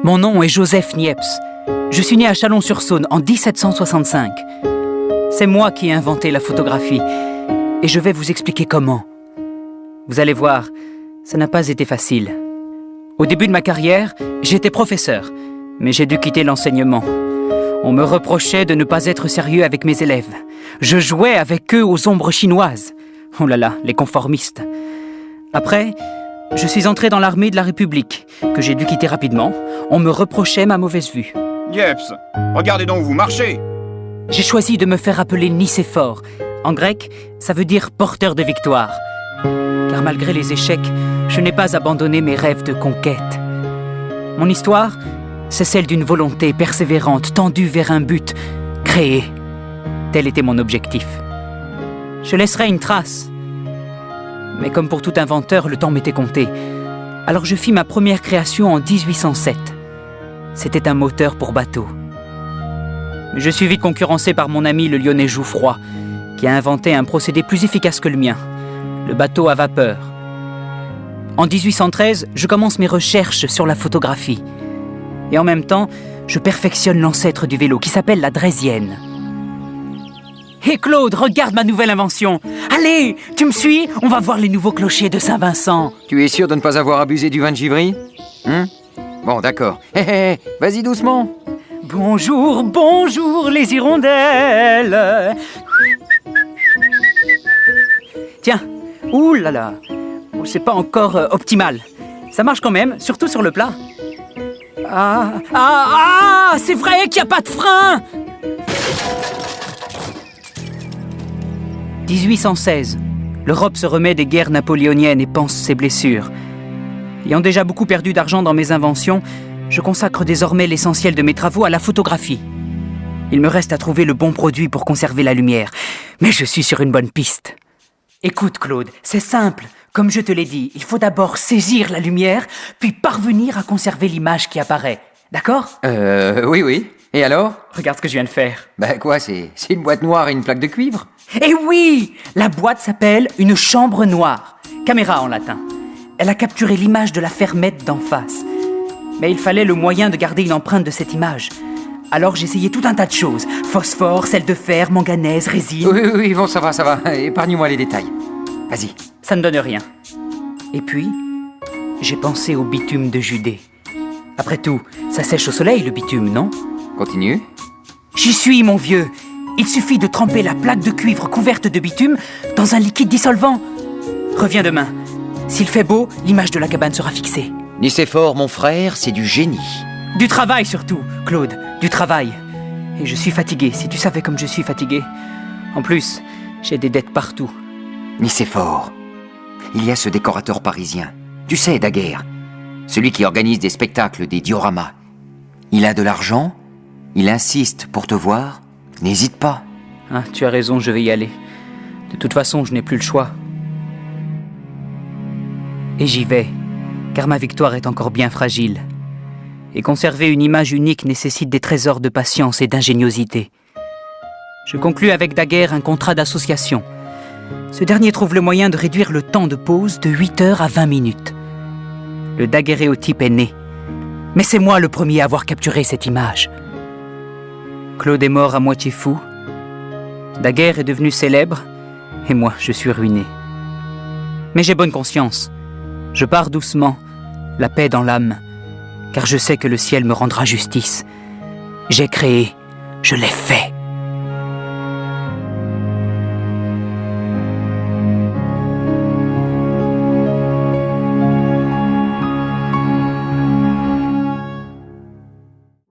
Mon nom est Joseph Niepce. Je suis né à Chalon-sur-Saône en 1765. C'est moi qui ai inventé la photographie. Et je vais vous expliquer comment. Vous allez voir, ça n'a pas été facile. Au début de ma carrière, j'étais professeur, mais j'ai dû quitter l'enseignement. On me reprochait de ne pas être sérieux avec mes élèves. Je jouais avec eux aux ombres chinoises. Oh là là, les conformistes. Après, je suis entré dans l'armée de la République, que j'ai dû quitter rapidement. On me reprochait ma mauvaise vue. Niepce, regardez donc, vous marchez. J'ai choisi de me faire appeler Nicéphore. En grec, ça veut dire porteur de victoire. Car malgré les échecs, je n'ai pas abandonné mes rêves de conquête. Mon histoire, c'est celle d'une volonté persévérante, tendue vers un but, créer. Tel était mon objectif. Je laisserai une trace. Mais comme pour tout inventeur, le temps m'était compté. Alors je fis ma première création en 1807. C'était un moteur pour bateau. Mais je suis vite concurrencé par mon ami le Lyonnais Jouffroy, qui a inventé un procédé plus efficace que le mien, le bateau à vapeur. En 1813, je commence mes recherches sur la photographie. Et en même temps, je perfectionne l'ancêtre du vélo, qui s'appelle la draisienne. Hé Claude, regarde ma nouvelle invention. Allez, tu me suis? On va voir les nouveaux clochers de Saint-Vincent. Tu es sûr de ne pas avoir abusé du vin de Givry? Bon, d'accord. Hé, vas-y doucement. Bonjour, bonjour les hirondelles. Tiens, ouh là là. C'est pas encore optimal. Ça marche quand même, surtout sur le plat. C'est vrai qu'il n'y a pas de frein. 1816. L'Europe se remet des guerres napoléoniennes et pense ses blessures. Ayant déjà beaucoup perdu d'argent dans mes inventions, je consacre désormais l'essentiel de mes travaux à la photographie. Il me reste à trouver le bon produit pour conserver la lumière, mais je suis sur une bonne piste. Écoute Claude, c'est simple. Comme je te l'ai dit, il faut d'abord saisir la lumière, puis parvenir à conserver l'image qui apparaît. D'accord? Oui. Et alors? Regarde ce que je viens de faire. Bah quoi, c'est une boîte noire et une plaque de cuivre? Eh oui! La boîte s'appelle une chambre noire. Caméra en latin. Elle a capturé l'image de la fermette d'en face. Mais il fallait le moyen de garder une empreinte de cette image. Alors j'essayais tout un tas de choses. Phosphore, sel de fer, manganèse, résine... Oui, bon, ça va. Épargne-moi les détails. Vas-y. Ça ne donne rien. Et puis, j'ai pensé au bitume de Judée. Après tout, ça sèche au soleil, le bitume, non? Continue. J'y suis, mon vieux. Il suffit de tremper la plaque de cuivre couverte de bitume dans un liquide dissolvant. Reviens demain. S'il fait beau, l'image de la cabane sera fixée. Nicéphore, mon frère, c'est du génie. Du travail surtout, Claude. Du travail. Et je suis fatigué, si tu savais comme je suis fatigué. En plus, j'ai des dettes partout. Nicéphore, il y a ce décorateur parisien. Tu sais, Daguerre. Celui qui organise des spectacles, des dioramas. Il a de l'argent, il insiste pour te voir. N'hésite pas. Ah, tu as raison, je vais y aller. De toute façon, je n'ai plus le choix. Et j'y vais, car ma victoire est encore bien fragile. Et conserver une image unique nécessite des trésors de patience et d'ingéniosité. Je conclus avec Daguerre un contrat d'association. Ce dernier trouve le moyen de réduire le temps de pause de 8 heures à 20 minutes. Le daguerréotype est né. Mais c'est moi le premier à avoir capturé cette image. Claude est mort à moitié fou. Daguerre est devenu célèbre. Et moi, je suis ruiné. Mais j'ai bonne conscience. Je pars doucement, la paix dans l'âme, car je sais que le ciel me rendra justice. J'ai créé, je l'ai fait.